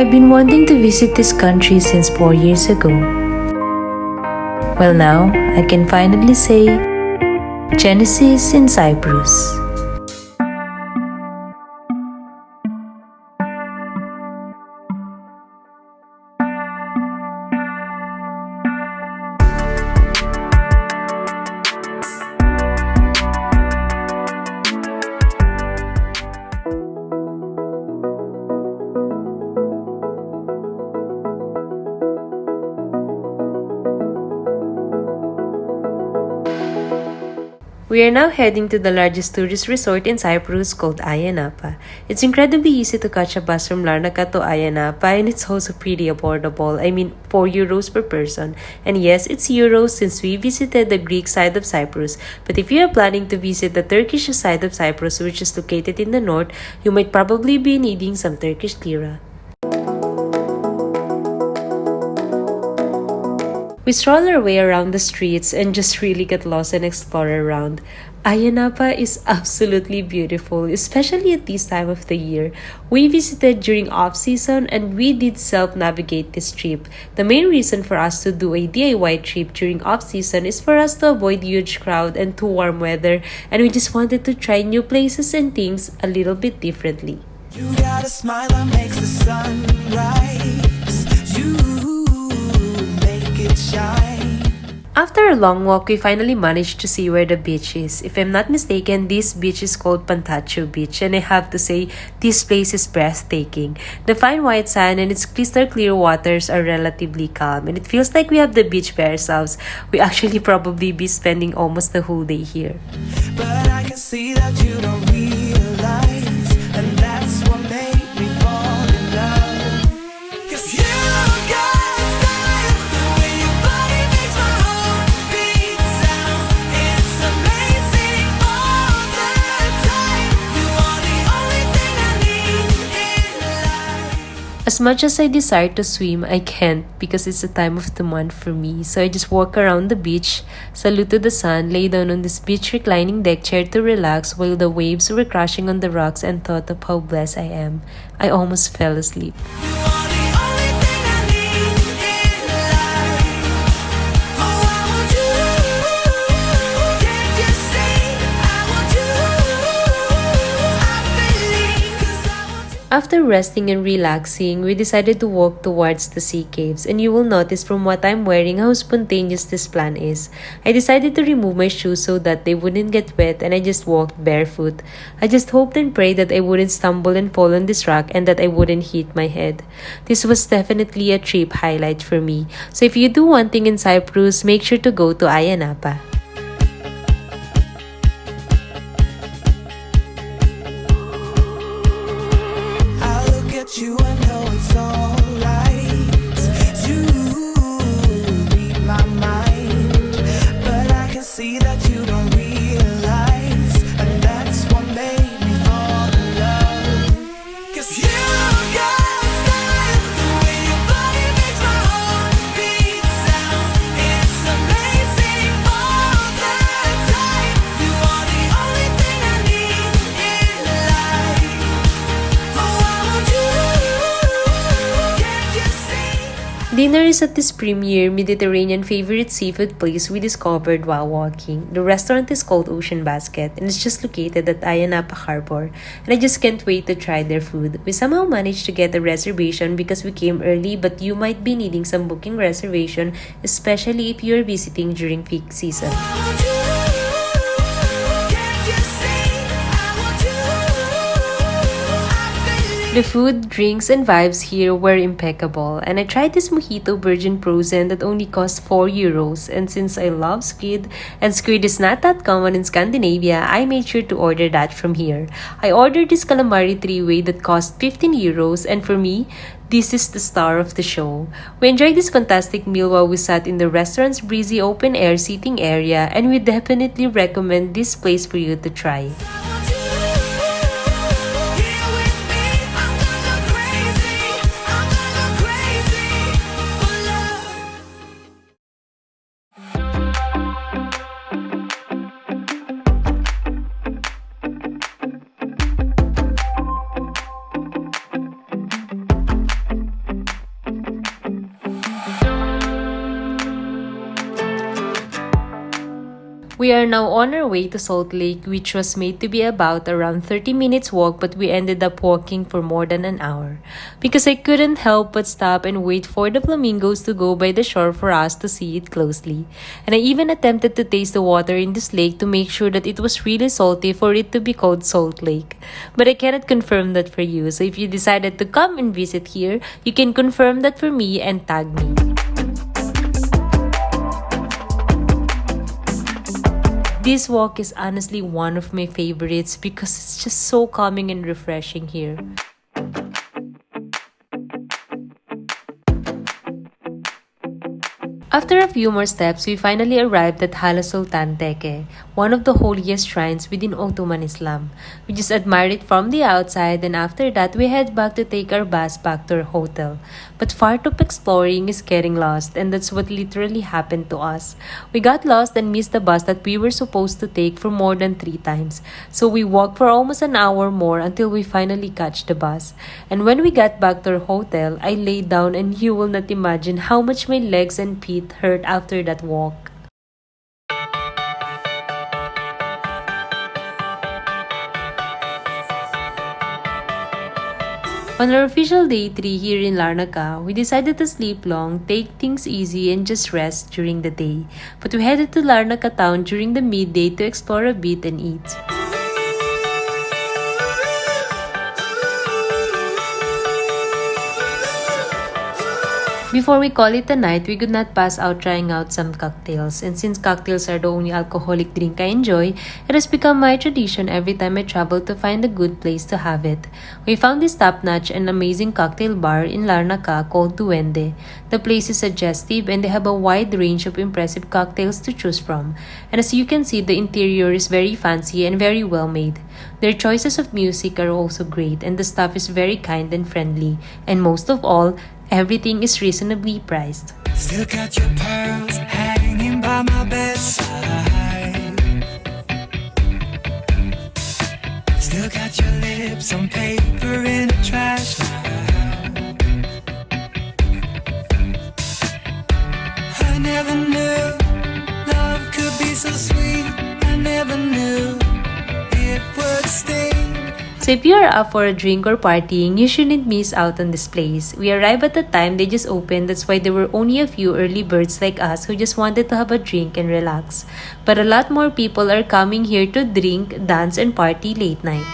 I've been wanting to visit this country since 4 years ago. Well, now I can finally say Jennysis in Cyprus. We are now heading to the largest tourist resort in Cyprus called Ayia Napa. It's incredibly easy to catch a bus from Larnaca to Ayia Napa, and it's also pretty affordable. I mean, 4 euros per person. And yes, it's euros since we visited the Greek side of Cyprus. But if you are planning to visit the Turkish side of Cyprus, which is located in the north, you might probably be needing some Turkish lira. We stroll our way around the streets and just really get lost and explore around. Ayia Napa is absolutely beautiful, especially at this time of the year. We visited during off-season and we did self-navigate this trip. The main reason for us to do a DIY trip during off-season is for us to avoid huge crowd and too warm weather, and we just wanted to try new places and things a little bit differently. You got a smile that makes the sun rise. You shine. After a long walk, we finally managed to see where the beach is. If I'm not mistaken, this beach is called Pantacho Beach, and I have to say, this place is breathtaking. The fine white sand and its crystal clear waters are relatively calm, and it feels like we have the beach by ourselves. We actually probably be spending almost the whole day here. But I can see that you don't realize, and that's what made me fall in love. 'Cause you got as much as I desire to swim, I can't because it's the time of the month for me. So I just walk around the beach, salute to the sun, lay down on this beach reclining deck chair to relax while the waves were crashing on the rocks, and thought of how blessed I am. I almost fell asleep. After resting and relaxing, we decided to walk towards the sea caves, and you will notice from what I'm wearing how spontaneous this plan is. I decided to remove my shoes so that they wouldn't get wet, and I just walked barefoot. I just hoped and prayed that I wouldn't stumble and fall on this rock and that I wouldn't hit my head. This was definitely a trip highlight for me. So if you do one thing in Cyprus, make sure to go to Ayia Napa. You, I know it's alright. You read my mind, but I can see that you don't realize, and that's what made me fall in love. 'Cause you got style, the way your body makes my heart beat sound. It's amazing all the time. You are the only thing I need in life. Oh, I want you. Dinner is at this premier Mediterranean favorite seafood place we discovered while walking. The restaurant is called Ocean Basket, and it's just located at Ayia Napa Harbor, and I just can't wait to try their food. We somehow managed to get a reservation because we came early, but you might be needing some booking reservation, especially if you're visiting during peak season. The food, drinks, and vibes here were impeccable, and I tried this mojito virgin frozen that only cost 4 euros, and since I love squid, and squid is not that common in Scandinavia, I made sure to order that from here. I ordered this calamari three-way that cost 15 euros, and for me, this is the star of the show. We enjoyed this fantastic meal while we sat in the restaurant's breezy open-air seating area, and we definitely recommend this place for you to try. We are now on our way to Salt Lake, which was made to be about around 30 minutes walk, but we ended up walking for more than an hour. Because I couldn't help but stop and wait for the flamingos to go by the shore for us to see it closely. And I even attempted to taste the water in this lake to make sure that it was really salty for it to be called Salt Lake. But I cannot confirm that for you, so if you decided to come and visit here, you can confirm that for me and tag me. This walk is honestly one of my favorites because it's just so calming and refreshing here. After a few more steps, we finally arrived at Hala Sultan Teke, one of the holiest shrines within Ottoman Islam. We just admired it from the outside, and after that we head back to take our bus back to our hotel. But part of exploring is getting lost, and that's what literally happened to us. We got lost and missed the bus that we were supposed to take for more than 3 times. So we walked for almost an hour more until we finally catch the bus. And when we got back to our hotel, I laid down, and you will not imagine how much my legs and feet hurt after that walk. On our official day 3 here in Larnaca, we decided to sleep long, take things easy, and just rest during the day. But we headed to Larnaca town during the midday to explore a bit and eat. Before we call it a night, we could not pass out trying out some cocktails. And since cocktails are the only alcoholic drink I enjoy, it has become my tradition every time I travel to find a good place to have it. We found this top-notch and amazing cocktail bar in Larnaca called Duende. The place is suggestive and they have a wide range of impressive cocktails to choose from. And as you can see, the interior is very fancy and very well made. Their choices of music are also great and the staff is very kind and friendly. And most of all, everything is reasonably priced. Still got your pearls hanging by my bedside. Still got your lips on paper in a trash line. I never knew love could be so sweet. I never knew it would sting. So if you are up for a drink or partying, you shouldn't miss out on this place. We arrived at the time they just opened, that's why there were only a few early birds like us who just wanted to have a drink and relax. But a lot more people are coming here to drink, dance, and party late night.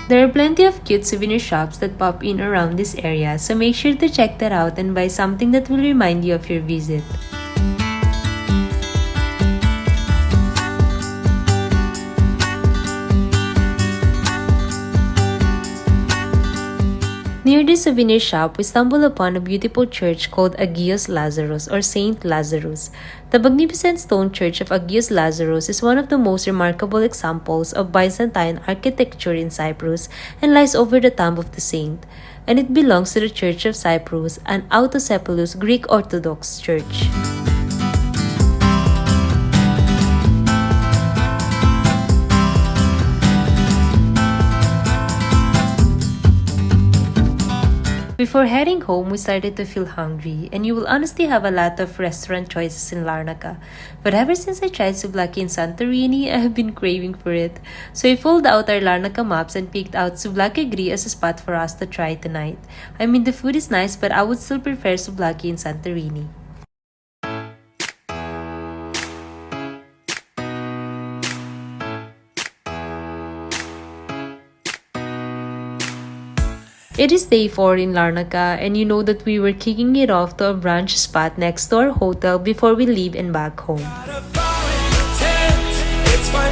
There are plenty of cute souvenir shops that pop in around this area, so make sure to check that out and buy something that will remind you of your visit. Near the souvenir shop, we stumbled upon a beautiful church called Agios Lazarus or Saint Lazarus. The magnificent stone church of Agios Lazarus is one of the most remarkable examples of Byzantine architecture in Cyprus and lies over the tomb of the saint. And it belongs to the Church of Cyprus, an Autocephalous Greek Orthodox church. Before heading home, we started to feel hungry, and you will honestly have a lot of restaurant choices in Larnaca. But ever since I tried souvlaki in Santorini, I have been craving for it. So I pulled out our Larnaca maps and picked out Souvlaki Gri as a spot for us to try tonight. I mean, the food is nice, but I would still prefer souvlaki in Santorini. It is day 4 in Larnaca, and you know that we were kicking it off to a brunch spot next to our hotel before we leave and back home. Got a fire in the tent. It's my